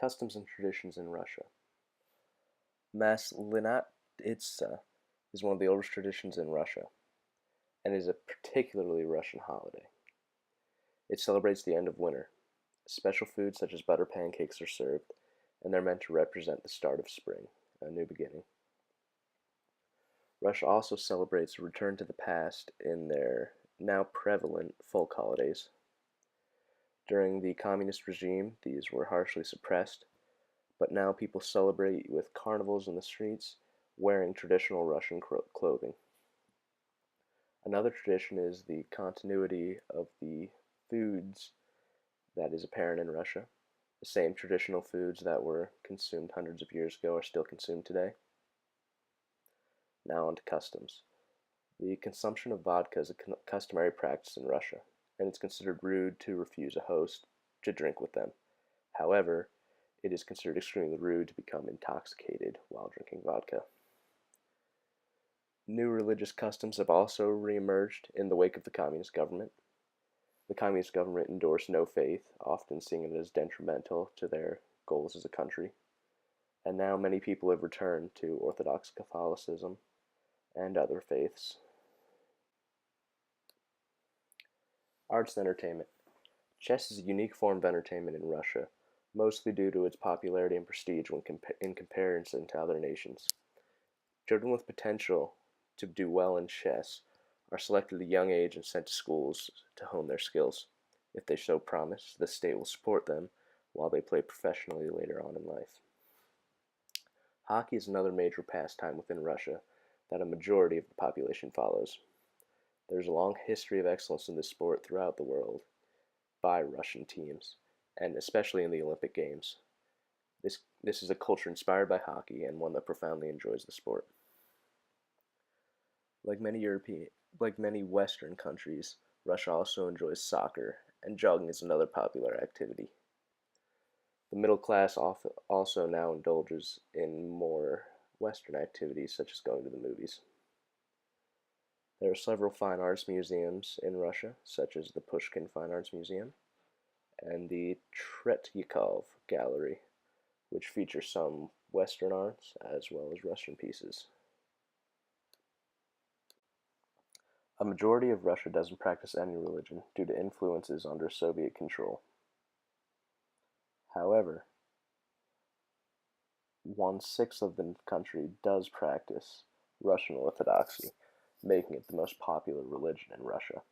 Customs and traditions in Russia. Maslenitsa is one of the oldest traditions in Russia and is a particularly Russian holiday. It celebrates the end of winter. Special foods such as butter pancakes are served, and they're meant to represent the start of spring, a new beginning. Russia also celebrates a return to the past in their now prevalent folk holidays. During the communist regime, these were harshly suppressed, but now people celebrate with carnivals in the streets, wearing traditional Russian clothing. Another tradition is the continuity of the foods that is apparent in Russia. The same traditional foods that were consumed hundreds of years ago are still consumed today. Now on to customs. The consumption of vodka is a customary practice in Russia, and it's considered rude to refuse a host to drink with them. However, it is considered extremely rude to become intoxicated while drinking vodka. New religious customs have also reemerged in the wake of the communist government. The communist government endorsed no faith, often seeing it as detrimental to their goals as a country. And now many people have returned to Orthodox Catholicism and other faiths. Arts and entertainment. Chess is a unique form of entertainment in Russia, mostly due to its popularity and prestige when in comparison to other nations. Children with potential to do well in chess are selected at a young age and sent to schools to hone their skills. If they show promise, the state will support them while they play professionally later on in life. Hockey is another major pastime within Russia that a majority of the population follows. There is a long history of excellence in this sport throughout the world by Russian teams, and especially in the Olympic Games. This is a culture inspired by hockey and one that profoundly enjoys the sport. Like many Western countries, Russia also enjoys soccer, and jogging is another popular activity. The middle class also now indulges in more Western activities such as going to the movies. There are several fine arts museums in Russia, such as the Pushkin Fine Arts Museum and the Tretyakov Gallery, which features some Western arts as well as Russian pieces. A majority of Russia doesn't practice any religion due to influences under Soviet control. However, 1/6 of the country does practice Russian Orthodoxy, making it the most popular religion in Russia.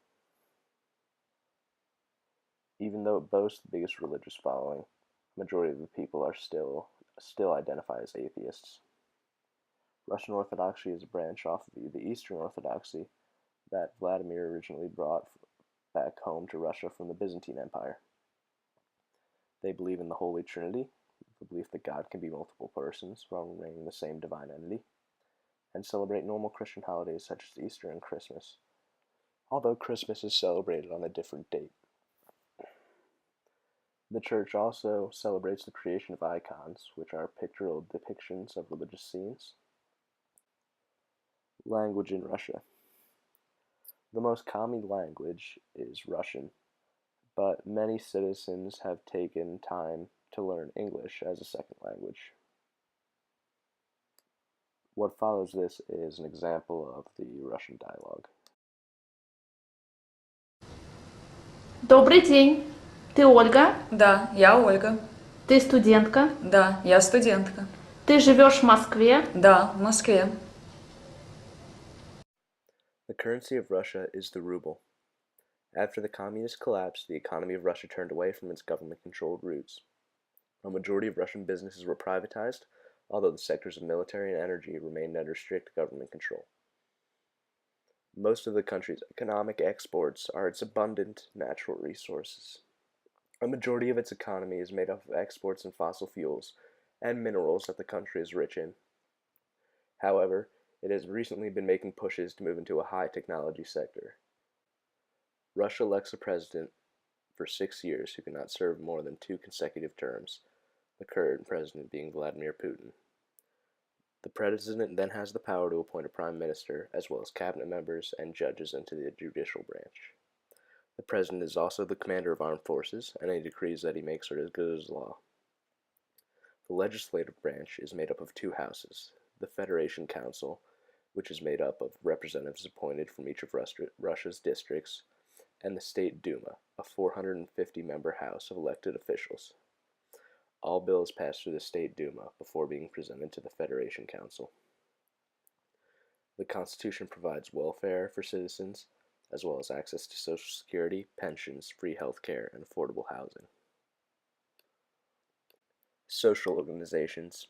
Even though it boasts the biggest religious following, the majority of the people are still identify as atheists. Russian Orthodoxy is a branch off of the Eastern Orthodoxy that Vladimir originally brought back home to Russia from the Byzantine Empire. They believe in the Holy Trinity, the belief that God can be multiple persons while remaining the same divine entity, and celebrate normal Christian holidays such as Easter and Christmas, although Christmas is celebrated on a different date. The church also celebrates the creation of icons, which are pictorial depictions of religious scenes. Language in Russia. The most common language is Russian, but many citizens have taken time to learn English as a second language. What follows this is an example of the Russian dialogue. Добрый день. Ты Ольга? Да, я Ольга. Ты студентка? Да, я студентка. Ты живешь в Москве? Да, в Москве. The currency of Russia is the ruble. After the communist collapse, the economy of Russia turned away from its government-controlled roots. A majority of Russian businesses were privatized, although the sectors of military and energy remained under strict government control. Most of the country's economic exports are its abundant natural resources. A majority of its economy is made up of exports in fossil fuels and minerals that the country is rich in. However, it has recently been making pushes to move into a high-technology sector. Russia elects a president for 6 years who cannot serve more than 2 consecutive terms, the current president being Vladimir Putin. The president then has the power to appoint a prime minister, as well as cabinet members and judges into the judicial branch. The president is also the commander of armed forces, and any decrees that he makes are as good as law. The legislative branch is made up of two houses: the Federation Council, which is made up of representatives appointed from each of Russia's districts, and the State Duma, a 450-member house of elected officials. All bills pass through the State Duma before being presented to the Federation Council. The Constitution provides welfare for citizens, as well as access to Social Security, pensions, free health care, and affordable housing. Social organizations.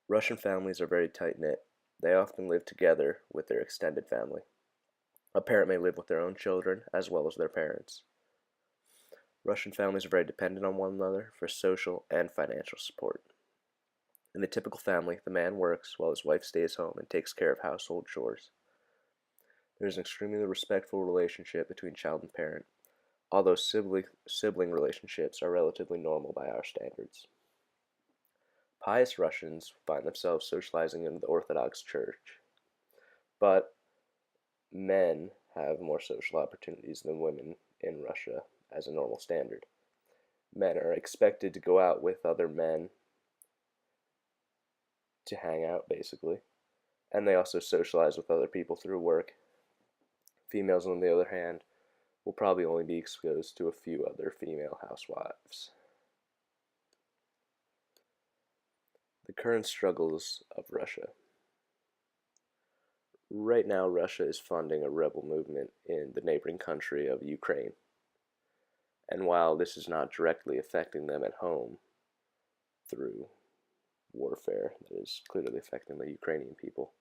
Russian families are very tight-knit. They often live together with their extended family. A parent may live with their own children as well as their parents. Russian families are very dependent on one another for social and financial support. In the typical family, the man works while his wife stays home and takes care of household chores. There is an extremely respectful relationship between child and parent, although sibling relationships are relatively normal by our standards. Pious Russians find themselves socializing in the Orthodox Church, but men have more social opportunities than women in Russia as a normal standard. Men are expected to go out with other men to hang out, basically, and they also socialize with other people through work. Females, on the other hand, will probably only be exposed to a few other female housewives. The current struggles of Russia. Right now, Russia is funding a rebel movement in the neighboring country of Ukraine. And while this is not directly affecting them at home through warfare that is clearly affecting the Ukrainian people,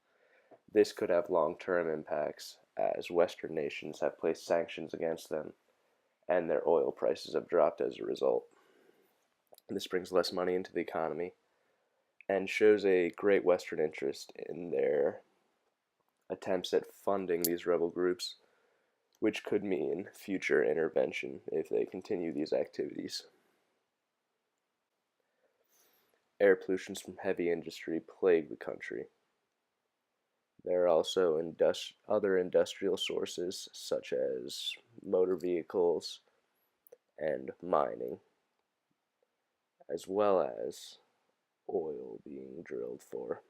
this could have long-term impacts as Western nations have placed sanctions against them and their oil prices have dropped as a result. This brings less money into the economy and shows a great Western interest in their attempts at funding these rebel groups, which could mean future intervention if they continue these activities. Air pollution from heavy industry plague the country. There are also other industrial sources such as motor vehicles and mining, as well as oil being drilled for.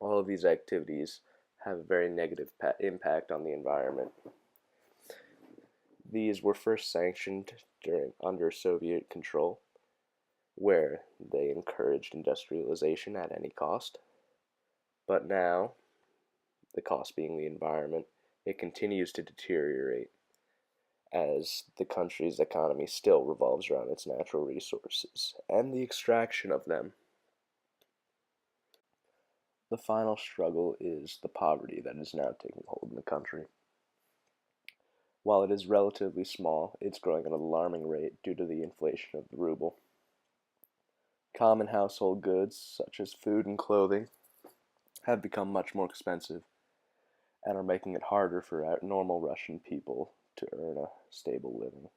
All of these activities have a very negative impact on the environment. These were first sanctioned under Soviet control, where they encouraged industrialization at any cost. But now, the cost being the environment, it continues to deteriorate as the country's economy still revolves around its natural resources and the extraction of them. The final struggle is the poverty that is now taking hold in the country. While it is relatively small, it's growing at an alarming rate due to the inflation of the ruble. Common household goods, such as food and clothing, have become much more expensive and are making it harder for normal Russian people to earn a stable living.